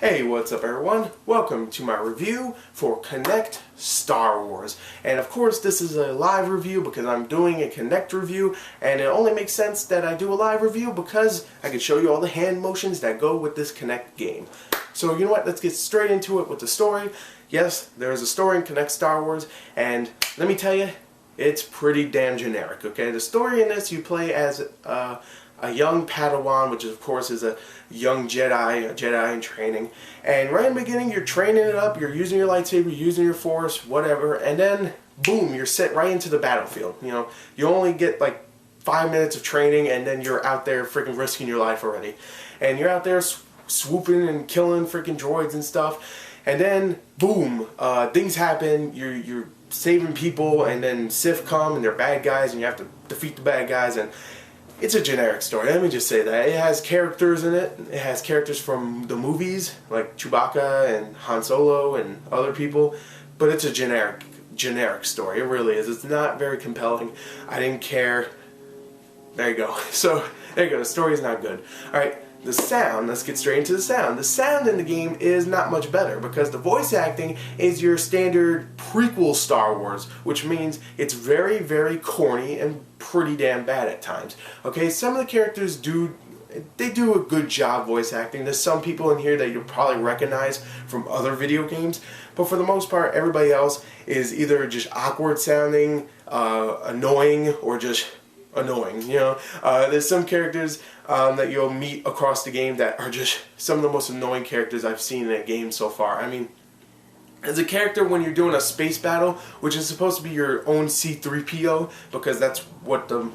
Hey, what's up everyone? Welcome to my review for Kinect Star Wars. And of course this is a live review because I'm doing a Kinect review, and it only makes sense that I do a live review because I can show you all the hand motions that go with this Kinect game. So you know what, let's get straight into it with the story. Yes, there's a story in Kinect Star Wars, and let me tell you, it's pretty damn generic, okay? The story in this, you play as a young Padawan, which of course is a young Jedi, a Jedi in training. And right in the beginning, you're training it up, you're using your lightsaber, you're using your force, whatever, and then, boom, you're set right into the battlefield. You know, you only get like 5 minutes of training, and then you're out there freaking risking your life already. And you're out there swooping and killing freaking droids and stuff. And then, boom, things happen, you're saving people, and then Sith come, and they're bad guys, and you have to defeat the bad guys, and it's a generic story, let me just say that. It has characters in it. It has characters from the movies, like Chewbacca and Han Solo and other people. But it's a generic story. It really is. It's not very compelling. I didn't care. There you go. So, there you go. The story is not good. Alright, the sound. Let's get straight into the sound. The sound in the game is not much better because the voice acting is your standard prequel Star Wars, which means it's very, very corny and pretty damn bad at times. Okay, some of the characters do a good job voice acting. There's some people in here that you'll probably recognize from other video games, but for the most part, everybody else is either just awkward sounding, annoying, or just annoying, you know. There's some characters that you'll meet across the game that are just some of the most annoying characters I've seen in a game so far. I mean, as a character, when you're doing a space battle, which is supposed to be your own C-3PO, because that's what the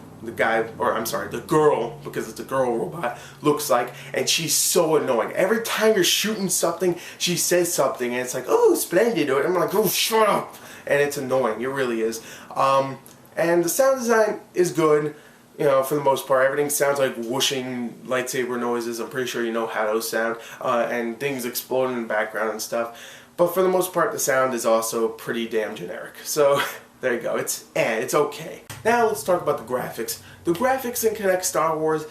girl, because it's a girl robot, looks like, and she's so annoying. Every time you're shooting something, she says something, and it's like, oh, splendid, and I'm like, oh, shut up, and it's annoying, it really is. And the sound design is good, you know, for the most part. Everything sounds like whooshing lightsaber noises. I'm pretty sure you know how those sound, and things exploding in the background and stuff. But for the most part, the sound is also pretty damn generic. So, there you go. It's okay. Now let's talk about the graphics. The graphics in Kinect Star Wars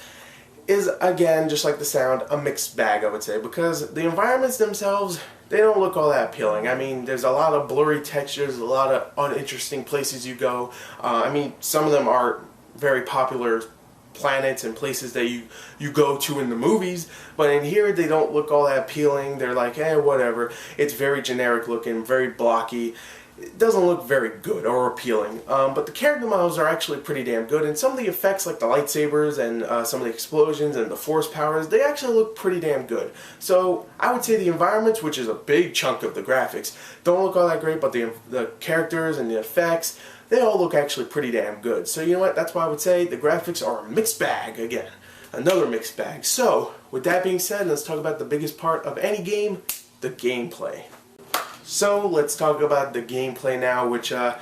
is, again, just like the sound, a mixed bag, I would say. Because the environments themselves, they don't look all that appealing. I mean, there's a lot of blurry textures, a lot of uninteresting places you go. I mean, some of them are very popular planets and places that you go to in the movies, but in here they don't look all that appealing. They're like, whatever. It's very generic looking, very blocky. It doesn't look very good or appealing, but the character models are actually pretty damn good, and some of the effects like the lightsabers and some of the explosions and the force powers, they actually look pretty damn good. So I would say the environments, which is a big chunk of the graphics, don't look all that great, but the characters and the effects, they all look actually pretty damn good. So you know what, that's why I would say the graphics are a mixed bag again. Another mixed bag. So, with that being said, let's talk about the biggest part of any game, the gameplay. So, let's talk about the gameplay now, which I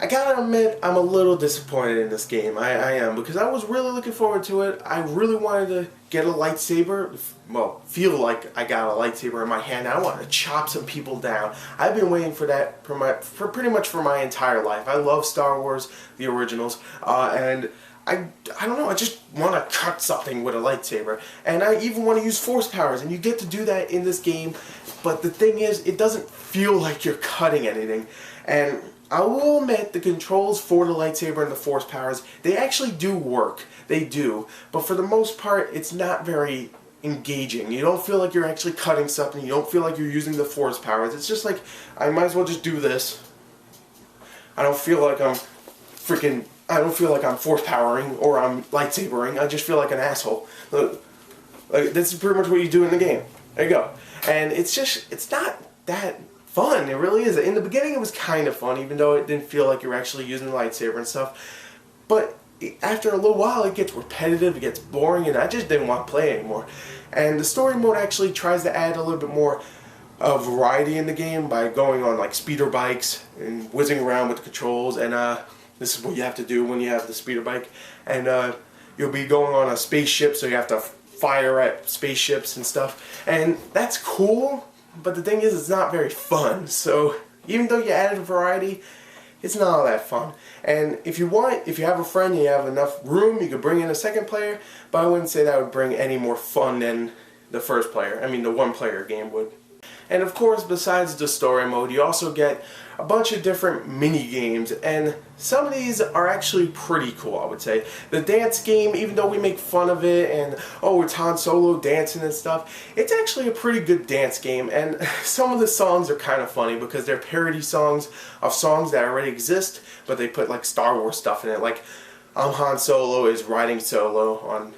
gotta admit, I'm a little disappointed in this game. I am, because I was really looking forward to it. I really wanted to get a lightsaber, well, feel like I got a lightsaber in my hand. I wanted to chop some people down. I've been waiting for that for pretty much my entire life. I love Star Wars, the originals, and I don't know, I just want to cut something with a lightsaber. And I even want to use force powers, and you get to do that in this game. But the thing is, it doesn't feel like you're cutting anything. And I will admit, the controls for the lightsaber and the force powers, they actually do work. They do. But for the most part, it's not very engaging. You don't feel like you're actually cutting something. You don't feel like you're using the force powers. It's just like, I might as well just do this. I don't feel like I'm force powering or I'm lightsabering. I just feel like an asshole. Like, this is pretty much what you do in the game. There you go. And it's not that fun. It really is. In the beginning it was kind of fun, even though it didn't feel like you were actually using the lightsaber and stuff. But after a little while it gets repetitive, it gets boring, and I just didn't want to play anymore. And the story mode actually tries to add a little bit more variety in the game by going on like speeder bikes and whizzing around with the controls, and this is what you have to do when you have the speeder bike. And you'll be going on a spaceship, so you have to fire at spaceships and stuff, and that's cool, but the thing is, it's not very fun. So even though you added a variety, it's not all that fun. And if you have a friend and you have enough room, you could bring in a second player, but I wouldn't say that would bring any more fun than the first player, I mean the one player game would. And of course, besides the story mode, you also get a bunch of different mini games, and some of these are actually pretty cool, I would say. The dance game, even though we make fun of it and, oh, it's Han Solo dancing and stuff, it's actually a pretty good dance game, and some of the songs are kind of funny because they're parody songs of songs that already exist, but they put like Star Wars stuff in it, like Han Solo is riding solo on...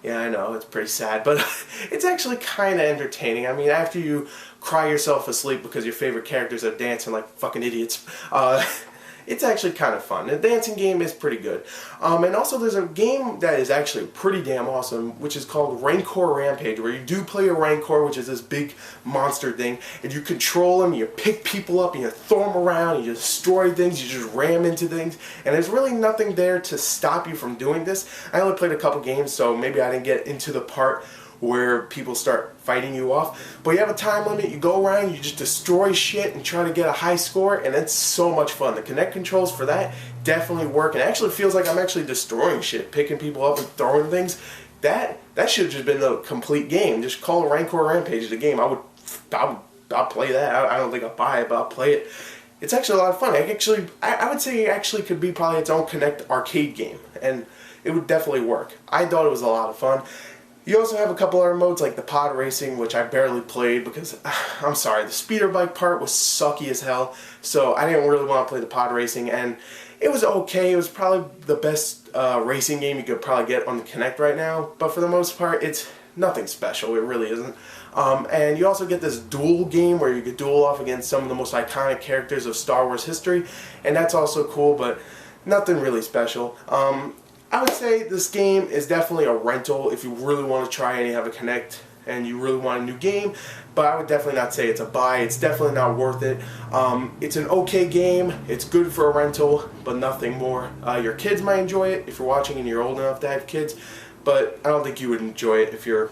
Yeah, I know, it's pretty sad, but it's actually kind of entertaining. I mean, after you cry yourself asleep because your favorite characters are dancing like fucking idiots, it's actually kind of fun. The dancing game is pretty good. And also there's a game that is actually pretty damn awesome, which is called Rancor Rampage, where you do play a Rancor, which is this big monster thing, and you control him, you pick people up, and you throw them around, you destroy things, you just ram into things, and there's really nothing there to stop you from doing this. I only played a couple games, so maybe I didn't get into the part where people start fighting you off, but you have a time limit, you go around, you just destroy shit and try to get a high score, and it's so much fun. The Kinect controls for that definitely work, and it actually feels like I'm actually destroying shit, picking people up and throwing things. That should have just been the complete game. Just call it Rancor Rampage the game. I'll play that. I don't think I'll buy it, but I'll play it. It's actually a lot of fun. I would say it actually could be probably its own Kinect arcade game, and it would definitely work. I thought it was a lot of fun. You also have a couple other modes like the pod racing, which I barely played because, I'm sorry, the speeder bike part was sucky as hell, so I didn't really want to play the pod racing, and it was okay. It was probably the best racing game you could probably get on the Kinect right now, but for the most part, it's nothing special. It really isn't. And you also get this duel game where you could duel off against some of the most iconic characters of Star Wars history, and that's also cool, but nothing really special. I would say this game is definitely a rental if you really want to try and you have a Kinect and you really want a new game, but I would definitely not say it's a buy. It's definitely not worth it. It's an okay game. It's good for a rental, but nothing more. Your kids might enjoy it if you're watching and you're old enough to have kids, but I don't think you would enjoy it if you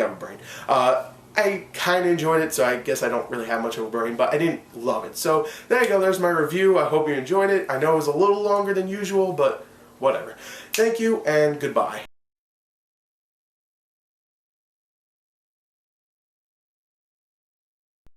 have a brain. I kind of enjoyed it, so I guess I don't really have much of a brain, but I didn't love it. So there you go, there's my review. I hope you enjoyed it. I know it was a little longer than usual, but whatever. Thank you, and goodbye.